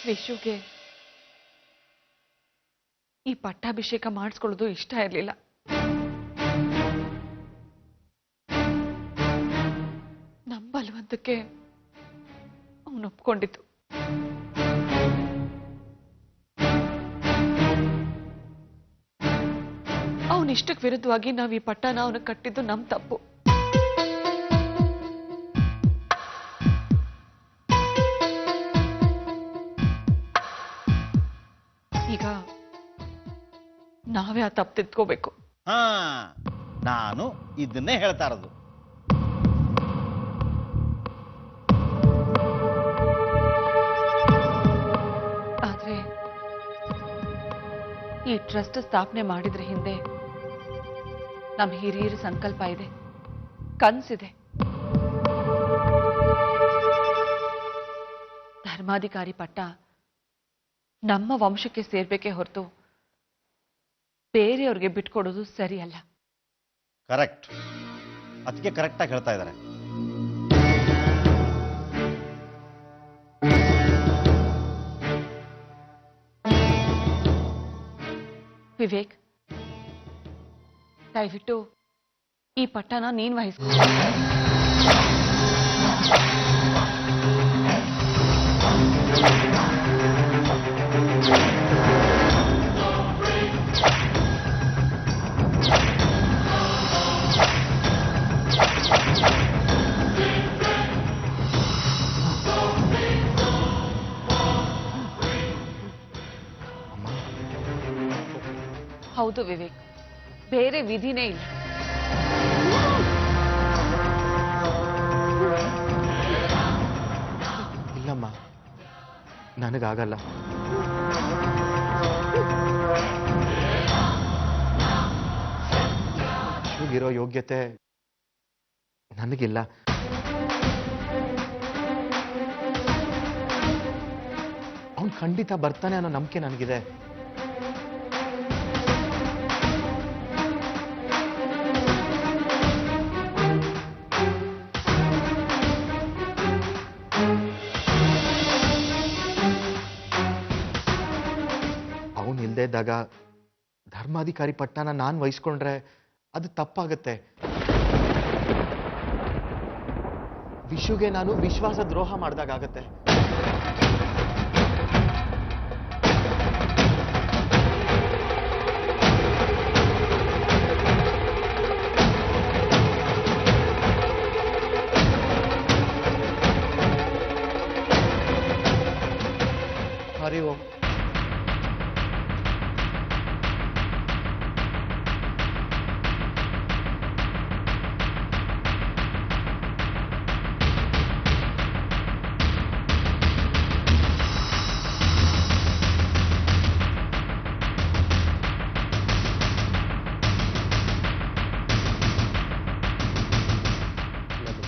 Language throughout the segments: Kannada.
ವಿಶುಗೆ ಈ ಪಟ್ಟಾಭಿಷೇಕ ಮಾಡಿಸ್ಕೊಳ್ಳೋದು ಇಷ್ಟ ಇರಲಿಲ್ಲ. ನಮ್ಮ ಬಲವಂತಕ್ಕೆ ಅವನು ಒಪ್ಕೊಂಡಿದ್ದು. ಅವನಿಷ್ಟಕ್ಕೆ ವಿರುದ್ಧವಾಗಿ ನಾವು ಈ ಪಟ್ಟನ ಅವನು ಕಟ್ಟಿದ್ದು ನಮ್ಮ ತಪ್ಪು. ಈಗ ನಾವೇ ಆ ತಪ್ಪು ತಿದ್ಕೋಬೇಕು. ನಾನು ಇದನ್ನೇ ಹೇಳ್ತಾ ಇರೋದು. ಆದ್ರೆ ಈ ಟ್ರಸ್ಟ್ ಸ್ಥಾಪನೆ ಮಾಡಿದ್ರ ಹಿಂದೆ ನಮ್ಮ ಹಿರಿಯರ ಸಂಕಲ್ಪ ಇದೆ, ಕನಸಿದೆ. ಧರ್ಮಾಧಿಕಾರಿ ಪಟ್ಟ ನಮ್ಮ ವಂಶಕ್ಕೆ ಸೇರ್ಬೇಕೇ ಹೊರತು ಬೇರೆಯವ್ರಿಗೆ ಬಿಟ್ಕೊಡೋದು ಸರಿಯಲ್ಲ. ಕರೆಕ್ಟ್, ಅದಕ್ಕೆ ಕರೆಕ್ಟ್ ಆಗಿ ಹೇಳ್ತಾ ಇದ್ದಾರೆ. ವಿವೇಕ್, ದಯವಿಟ್ಟು ಈ ಪಟ್ಟನ ನೀನ್ ವಹಿಸ್ಕೊ. ಹೌದು ವಿವೇಕ್, ಬೇರೆ ವಿಧಿನೇ ಇಲ್ಲ. ಇಲ್ಲಮ್ಮ, ನನಗಾಗಲ್ಲ. ಇರೋ ಯೋಗ್ಯತೆ ನನಗಿಲ್ಲ. ಅವನು ಖಂಡಿತ ಬರ್ತಾನೆ ಅನ್ನೋ ನಂಬಿಕೆ ನನಗಿದೆ. ಅವನಿಲ್ದೇ ಇದ್ದಾಗ ಧರ್ಮಾಧಿಕಾರಿ ಪಟ್ಟನ ನಾನು ವಹಿಸ್ಕೊಂಡ್ರೆ ಅದು ತಪ್ಪಾಗತ್ತೆ. ವಿಶುಗೆ ನಾನು ವಿಶ್ವಾಸ ದ್ರೋಹ ಮಾಡಿದಾಗತ್ತೆ. ಹರಿ ಓಂ.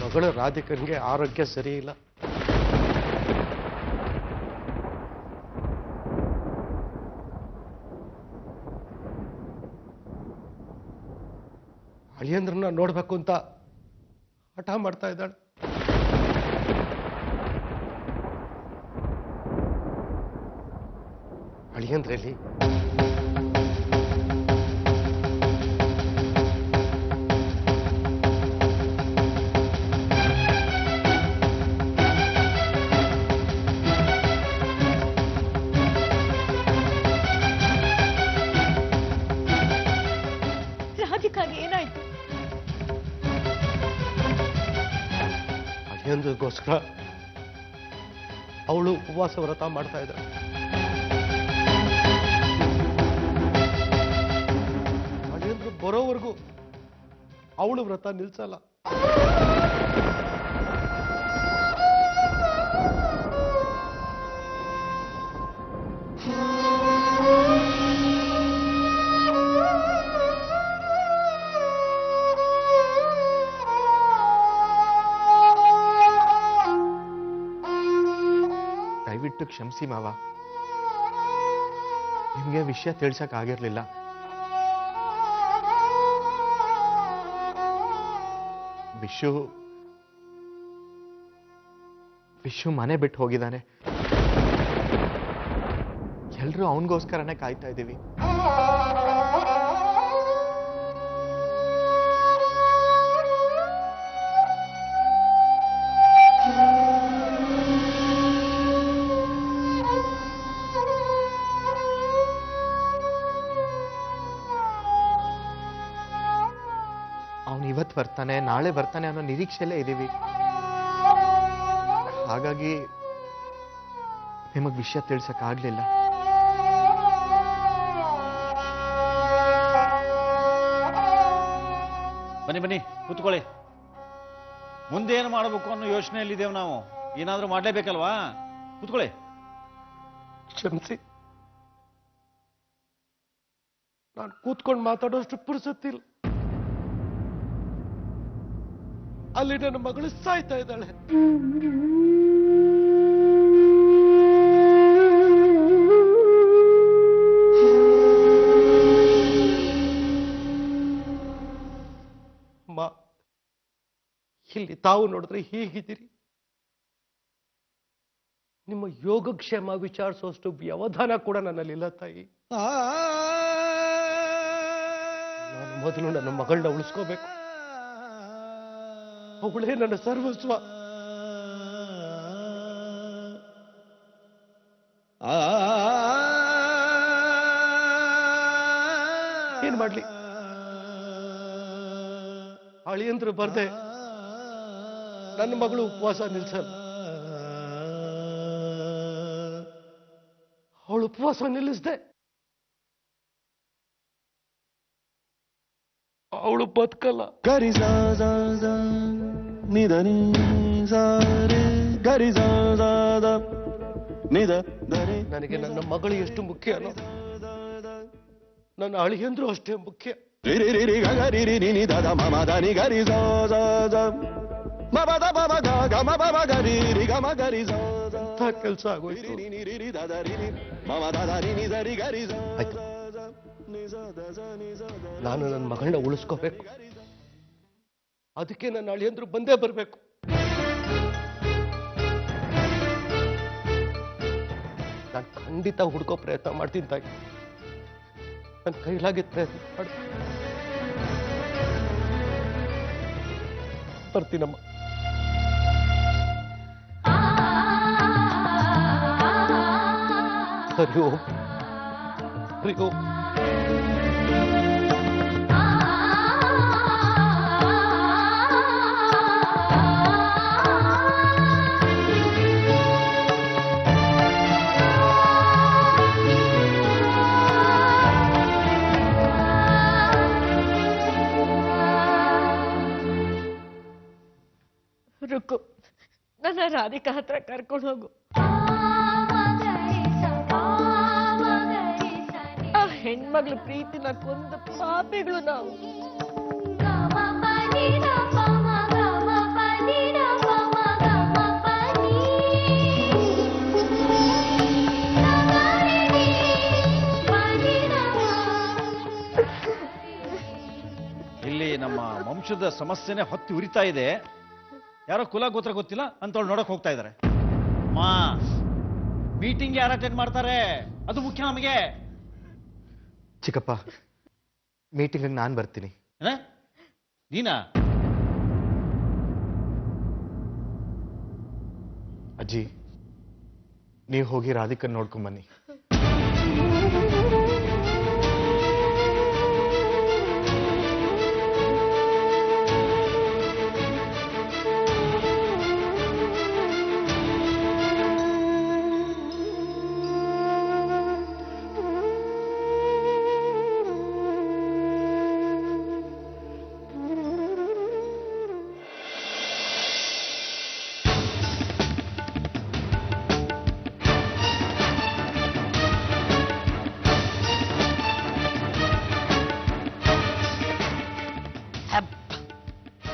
ಮಗಳು ರಾಧಿಕನ್ಗೆ ಆರೋಗ್ಯ ಸರಿ ಇಲ್ಲ. ಅಳಿಯಂದ್ರನ್ನ ನೋಡ್ಬೇಕು ಅಂತ ಹಠ ಮಾಡ್ತಾ ಇದ್ದಾಳೆ. ಅಳಿಯಂದ್ರಲ್ಲಿ ಏನಾಯ್ತು? ಅಳಿಯಂದ್ರಿಗೋಸ್ಕರ ಅವಳು ಉಪವಾಸ ವ್ರತ ಮಾಡ್ತಾ ಇದ್ದಾಳೆ. ಅಳಿಯಂದ್ರು ಬರೋವರೆಗೂ ಅವಳು ವ್ರತ ನಿಲ್ಸಲ್ಲ. ದಯವಿಟ್ಟು ಕ್ಷಮಿಸಿ ಮಾವ, ನಿಮ್ಗೆ ವಿಷಯ ತಿಳಿಸಕ್ ಆಗಿರ್ಲಿಲ್ಲ. ವಿಶು ಮನೆ ಬಿಟ್ಟು ಹೋಗಿದ್ದಾನೆ. ಎಲ್ರೂ ಅವನಿಗೋಸ್ಕರನೇ ಕಾಯ್ತಾ ಇದ್ದೀವಿ. ಅವನು ಇವತ್ತು ಬರ್ತಾನೆ, ನಾಳೆ ಬರ್ತಾನೆ ಅನ್ನೋ ನಿರೀಕ್ಷೆಯಲ್ಲೇ ಇದ್ದೀವಿ. ಹಾಗಾಗಿ ನಿಮಗ್ ವಿಷಯ ತಿಳಿಸಕ್ಕಾಗ್ಲಿಲ್ಲ. ಬನ್ನಿ ಬನ್ನಿ ಕೂತ್ಕೊಳ್ಳಿ. ಮುಂದೇನು ಮಾಡಬೇಕು ಅನ್ನೋ ಯೋಚನೆಯಲ್ಲಿದ್ದೇವೆ ನಾವು. ಏನಾದರೂ ಮಾಡಲೇಬೇಕಲ್ವಾ? ಕೂತ್ಕೊಳ್ಳಿ. ಕ್ಷಮಿಸಿ, ನಾನು ಕೂತ್ಕೊಂಡು ಮಾತಾಡೋಷ್ಟು ಪುರ್ಸೊತ್ತಿಲ್ಲ. ಅಲ್ಲಿ ನನ್ನ ಮಗಳು ಸಾಯ್ತಾ ಇದ್ದಾಳೆ. ಇಲ್ಲಿ ತಾವು ನೋಡಿದ್ರೆ ಹೀಗಿದ್ದೀರಿ. ನಿಮ್ಮ ಯೋಗಕ್ಷೇಮ ವಿಚಾರಿಸುವಷ್ಟು ವ್ಯವಧಾನ ಕೂಡ ನನ್ನಲ್ಲಿಲ್ಲ ತಾಯಿ. ನಾನು ಮೊದಲು ನನ್ನ ಮಗಳನ್ನ ಉಳಿಸ್ಕೋಬೇಕು. ಅವಳೇ ನನ್ನ ಸರ್ವಸ್ವ. ಏನ್ ಮಾಡ್ಲಿ, ಅಳಿಯಂದ್ರು ಬರ್ದೆ ನನ್ನ ಮಗಳು ಉಪವಾಸ ನಿಲ್ಸಲ್ಲ. ಅವಳು ಉಪವಾಸ ನಿಲ್ಲಿಸ್ದೆ ಅವಳು ಬದುಕಲ್ಲ. ಗರಿ ನಿದ ನೀ ಸಾರೆ ಗರಿ ನಿದ ದರೆ. ನನಗೆ ನನ್ನ ಮಗಳು ಎಷ್ಟು ಮುಖ್ಯ ಅನ್ನೋ ನನ್ನ ಅಳಿಯಂದ್ರು ಅಷ್ಟೇ ಮುಖ್ಯ. ರಿ ರಿ ರಿ ಗ ರಿ ರಿ ನಿ ದ ದ ಮ ಮ ದ ನಿ ಗರಿ ಮ ಬ ದ ಬ ಬ ಗ ಗ ಮ ಬ ಬ ಗ ರಿ ರಿ ಗ ಮ ಗ ರಿ ಎಂಥ ಕೆಲಸ ಆಗೋಯ್ತು. ರಿ ನಿ ರಿ ರಿ ದ ದ ರಿ ನಿ ಮ ಮ ದ ದ ರಿ ನಿ ದ ರಿ ಗ ರಿ ಆಯ್ತು, ನಾನು ನನ್ನ ಮಗಳನ್ನ ಉಳಿಸ್ಕೋಬೇಕು. ಅದಕ್ಕೆ ನನ್ನ ಅಳಿಯಂದ್ರು ಬಂದೇ ಬರ್ಬೇಕು. ನಾನು ಖಂಡಿತ ಹುಡ್ಕೋ ಪ್ರಯತ್ನ ಮಾಡ್ತೀನಿ ತಾಯಿ. ನನ್ನ ಕೈಲಾಗಿದ್ದ ಪ್ರಯತ್ನ ಮಾಡಿ ಬರ್ತೀನಮ್ಮ. ಹರಿ ಓಂ, ಹರಿ ಓಂ. ರುಕ್ಕು, ನನ್ನ ರಾಧಿಕಾ ಹತ್ರ ಕರ್ಕೊಂಡು ಹೋಗು. ಆ ಹೆಣ್ಮಗ್ಳು ಪ್ರೀತಿನ ಕೊಂದ ಪಾಪಿಗಳು ನಾವು. ಇಲ್ಲಿ ನಮ್ಮ ವಂಶದ ಸಮಸ್ಯೆನೇ ಹೊತ್ತಿ ಉರಿತಾ ಇದೆ. ಯಾರೋ ಕುಲ ಗೋತ್ರ ಗೊತ್ತಿಲ್ಲ ಅಂತವಳು ನೋಡಕ್ ಹೋಗ್ತಾ ಇದ್ದಾರೆ. ಮಾ ಮೀಟಿಂಗ್ ಯಾರು ಅಟೆಂಡ್ ಮಾಡ್ತಾರೆ ಅದು ಮುಖ್ಯ ನಮಗೆ. ಚಿಕ್ಕಪ್ಪ, ಮೀಟಿಂಗ್ ನಾನು ಬರ್ತೀನಿ. ನೀನಾ? ಅಜ್ಜಿ, ನೀವು ಹೋಗಿ ರಾಧಿಕನ್ ನೋಡ್ಕೊಂಡ್ ಬನ್ನಿ.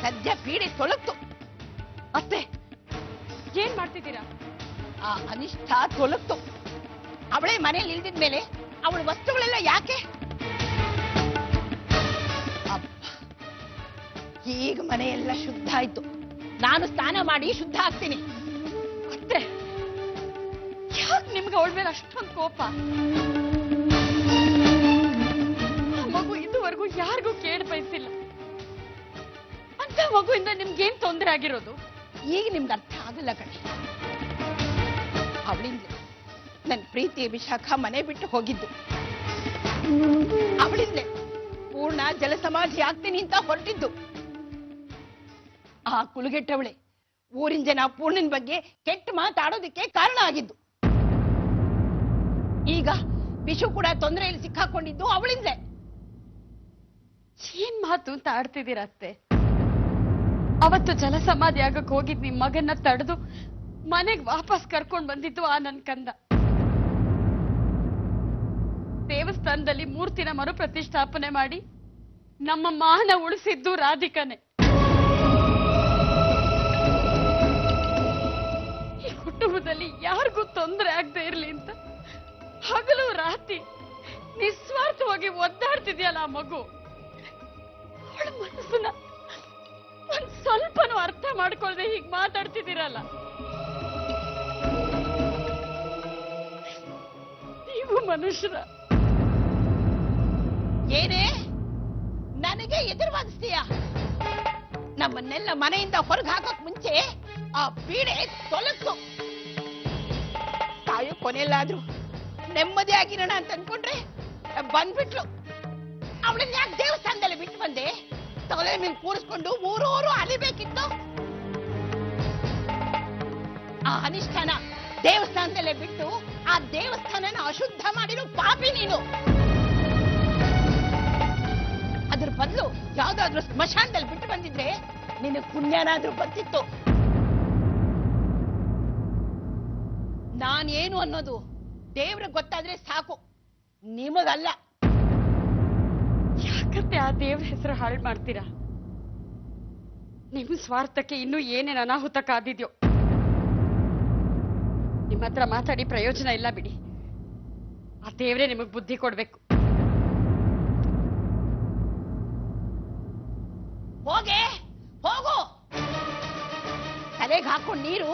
ಸದ್ಯ ಪೀಡೆ ತೊಲಗ್ತು. ಅತ್ತೆ, ಏನ್ ಮಾಡ್ತಿದ್ದೀರಾ? ಆ ಅನಿಷ್ಠ ತೊಲಗ್ತು. ಅವಳೇ ಮನೇಲಿ ಇಲ್ದಿದ್ಮೇಲೆ ಅವಳ ವಸ್ತುಗಳೆಲ್ಲ ಯಾಕೆ? ಈಗ ಮನೆಯೆಲ್ಲ ಶುದ್ಧ ಆಯ್ತು. ನಾನು ಸ್ನಾನ ಮಾಡಿ ಶುದ್ಧ ಆಗ್ತೀನಿ. ಅತ್ತೆ, ಯಾಕೆ ನಿಮ್ಗೆ ನಿಮ್ಗೆ ಅವಳ ಮೇಲೆ ಅಷ್ಟೊಂದು ಕೋಪ? ಆ ಮಗು ಇದುವರೆಗೂ ಯಾರಿಗೂ ಕೇಳಿ ಬಯಸಿಲ್ಲ. ಅಂತ ಮಗುವಿಂದ ನಿಮ್ಗೇನ್ ತೊಂದರೆ ಆಗಿರೋದು? ಈಗ ನಿಮ್ಗೆ ಅರ್ಥ ಆಗಲ್ಲ ಕಣೆ. ಅವಳಿಂದ ನನ್ನ ಪ್ರೀತಿ ವಿಶಾಖ ಮನೆ ಬಿಟ್ಟು ಹೋಗಿದ್ದು. ಅವಳಿಂದಲೇ ಪೂರ್ಣ ಜಲಸಮಾಧಿ ಆಗ್ತೀನಿ ಅಂತ ಹೊರಟಿದ್ದು. ಆ ಕುಲುಗೆಟ್ಟವಳೆ ಊರಿನ ಜನ ಪೂರ್ಣನ ಬಗ್ಗೆ ಕೆಟ್ಟ ಮಾತಾಡೋದಕ್ಕೆ ಕಾರಣ ಆಗಿದ್ದು. ಈಗ ವಿಶು ಕೂಡ ತೊಂದರೆಯಲ್ಲಿ ಸಿಕ್ಕಾಕೊಂಡಿದ್ದು ಅವಳಿಂದಲೇ. ಏನ್ ಮಾತು ಅಂತ ಆಡ್ತಿದ್ದೀರ ಅತ್ತೆ? ಅವತ್ತು ಜಲಸಮಾಧಿ ಆಗಕ್ ಹೋಗಿದ್ ನಿಮ್ ಮಗನ್ನ ತಡೆದು ಮನೆಗ್ ವಾಪಸ್ ಕರ್ಕೊಂಡ್ ಬಂದಿದ್ದು ಆ ನನ್ ಕಂದ. ದೇವಸ್ಥಾನದಲ್ಲಿ ಮೂರ್ತಿನ ಮರುಪ್ರತಿಷ್ಠಾಪನೆ ಮಾಡಿ ನಮ್ಮ ಮಾನ ಉಳಿಸಿದ್ದು ರಾಧಿಕನೇ. ಈ ಕುಟುಂಬದಲ್ಲಿ ಯಾರಿಗೂ ತೊಂದರೆ ಆಗದೆ ಇರ್ಲಿ ಅಂತ ಹಗಲು ರಾತ್ರಿ ನಿಸ್ವಾರ್ಥವಾಗಿ ಒದ್ದಾಡ್ತಿದ್ಯಲ್ಲ ಆ ಮಗು. ಅವಳ ಮನಸ್ಸನ್ನ ಒಂದ್ ಸ್ವಲ್ಪನೂ ಅರ್ಥ ಮಾಡ್ಕೊಳ್ದೆ ಹೀಗ್ ಮಾತಾಡ್ತಿದ್ದೀರಲ್ಲ. ನೀವು ಮನುಷ್ಯರ ಏನೇ ನನಗೆ ಎದುರುವಾದಿಸ್ತೀಯ? ನಮ್ಮನ್ನೆಲ್ಲ ಮನೆಯಿಂದ ಹೊರಗೆ ಹಾಕೋಕ್ ಮುಂಚೆ ಆ ಪೀಡೆ ತೊಲಗ್ತು. ತಾಯಿ ಕೊನೆಯಲ್ಲಾದ್ರೂ ನೆಮ್ಮದಿ ಆಗಿರೋಣ ಅಂತ ಅನ್ಕೊಂಡ್ರೆ ಬಂದ್ಬಿಟ್ಲು. ಅವಳನ್ನ ಯಾಕೆ ದೇವಸ್ಥಾನದಲ್ಲಿ ಬಿಟ್ಟು ಬಂದೆ? ತೊಲೆ ಮೇಲೆ ಕೂರಿಸ್ಕೊಂಡು ಊರೂರು ಅಲಿಬೇಕಿತ್ತು. ಆ ಅನಿಷ್ಠಾನ ದೇವಸ್ಥಾನದಲ್ಲೇ ಬಿಟ್ಟು ಆ ದೇವಸ್ಥಾನನ ಅಶುದ್ಧ ಮಾಡಿರೋ ಪಾಪಿ ನೀನು. ಅದ್ರ ಬದಲು ಯಾವ್ದಾದ್ರೂ ಸ್ಮಶಾನದಲ್ಲಿ ಬಿಟ್ಟು ಬಂದಿದ್ರೆ ನಿನಗೆ ಪುಣ್ಯನಾದ್ರೂ ಬರ್ತಿತ್ತು. ನಾನೇನು ಅನ್ನೋದು ದೇವ್ರಿಗೆ ಗೊತ್ತಾದ್ರೆ ಸಾಕು, ನಿಮಗಲ್ಲ. ಯಾಕತ್ತೆ ಆ ದೇವ್ರ ಹೆಸರು ಹಾಳು ಮಾಡ್ತೀರಾ? ನಿಮ್ ಸ್ವಾರ್ಥಕ್ಕೆ ಇನ್ನೂ ಏನೇನು ಅನಾಹುತ ಕಾದಿದ್ಯೋ. ನಿಮ್ಮ ಹತ್ರ ಮಾತಾಡಿ ಪ್ರಯೋಜನ ಇಲ್ಲ ಬಿಡಿ. ಆ ದೇವ್ರೇ ನಿಮಗ್ ಬುದ್ಧಿ ಕೊಡ್ಬೇಕು. ಹೋಗೆ ಹೋಗು. ತಲೆಗೆ ಹಾಕೊಂಡು ನೀರು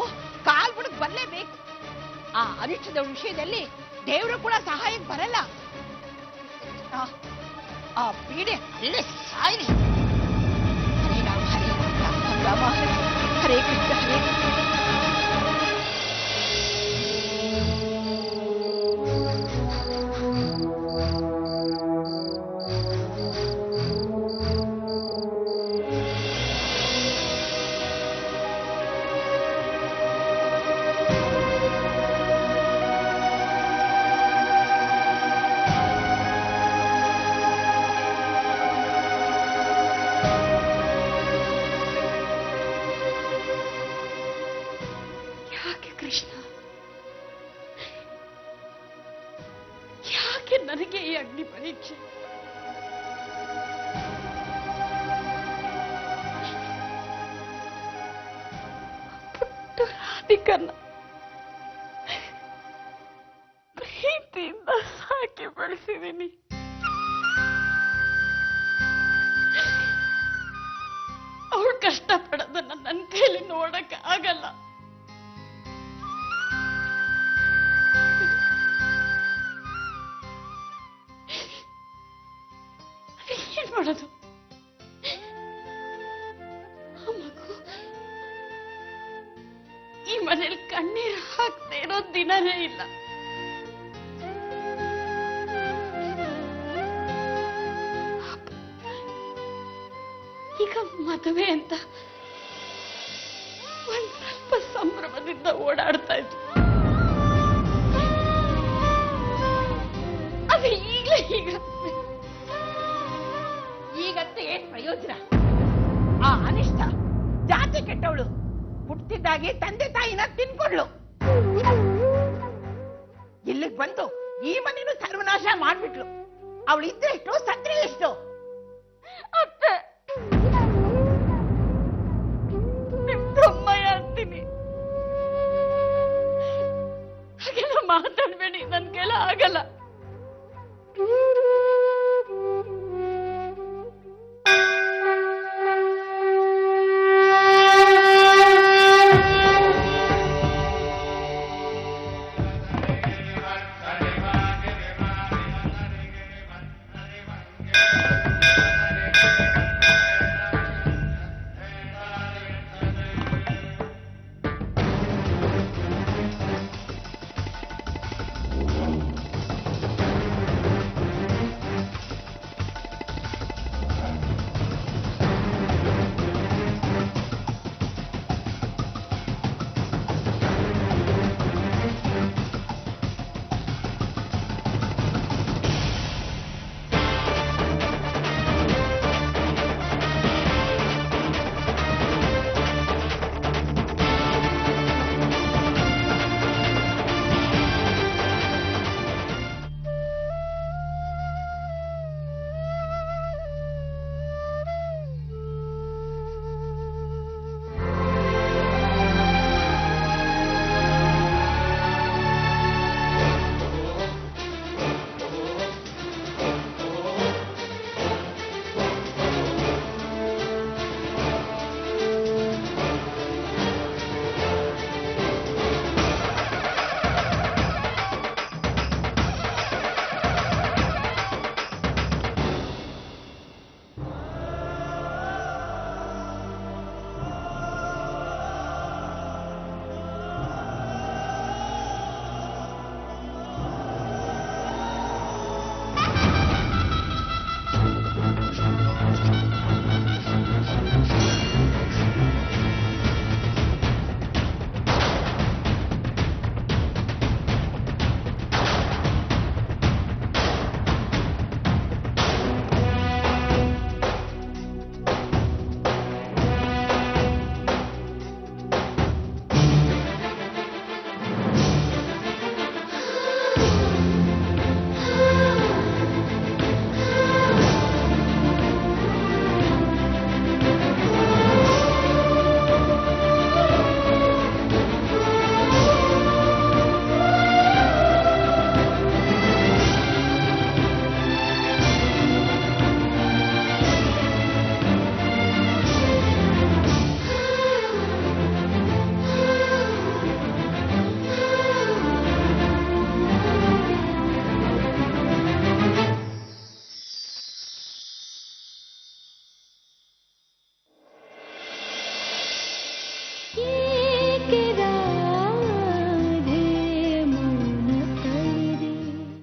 ಕಾಲ್ ಬುಡಕ್ ಬರ್ಲೇಬೇಕು. ಆ ಅನಿಷ್ಟದ ವಿಷಯದಲ್ಲಿ ದೇವರು ಕೂಡ ಸಹಾಯಕ್ಕೆ ಬರಲ್ಲ. ಆ ಪೀಡೆ ಅಲ್ಲೇ ಸಾಯ್ಲಿ. ಹರೇ ರಾಮ ಹರೇ ರಾಮ ರಾಮ ಹರೇ ಕೃಷ್ಣ ಹರೇ ಕೃಷ್ಣ, ಯಾಕೆ ನನಗೆ ಈ ಅಗ್ನಿ ಪರೀಕ್ಷೆ? ಪುಟ್ಟ ರಾಧಿಕನ್ನ ಪ್ರೀತಿಯಿಂದ ಸಾಕಿ ಬೆಳೆಸಿದ್ದೀನಿ. ಅವಳು ಕಷ್ಟಪಡೋದನ್ನ ನನ್ನ ಕೈಲಿ ನೋಡಕ್ ಆಗಲ್ಲ. ಏನ್ ಮಾಡೋದು? ಆ ಮಗು ಈ ಮನೇಲಿ ಕಣ್ಣೀರು ಹಾಕ್ತಾ ಇರೋ ದಿನನೇ ಇಲ್ಲ. ಈಗ ಮದುವೆ ಅಂತ ಒಂದ್ ಸ್ವಲ್ಪ ಸಂಭ್ರಮದಿಂದ ಓಡಾಡ್ತಾ ಇದ್ವಿ. ಅದು ಈಗಲೇ ಈಗಂತ ಏನ್ ಪ್ರಯೋಜನ? ಆ ಅನಿಷ್ಟ ಜಾತಿ ಕೆಟ್ಟವಳು ಹುಟ್ಟಿದ್ದಾಗೆ ತಂದೆ ತಾಯಿನ ತಿನ್ಕೊಂಡ್ಲು. ಇಲ್ಲಿಗೆ ಬಂದು ಈ ಮನೇನು ಸರ್ವನಾಶ ಮಾಡ್ಬಿಟ್ಲು. ಅವಳು ಇದ್ರೆ ಎಷ್ಟು, ಸತ್ರೆ ಎಷ್ಟು? ಅತ್ತೆ, ನಿಮ್ಮಯ್ಯ ಅಂತೀನಿ. ಹಾಗೆಲ್ಲ ಮಾತಾಡ್ಬೇಡಿ, ನನ್ಗೆಲ್ಲ ಆಗಲ್ಲ.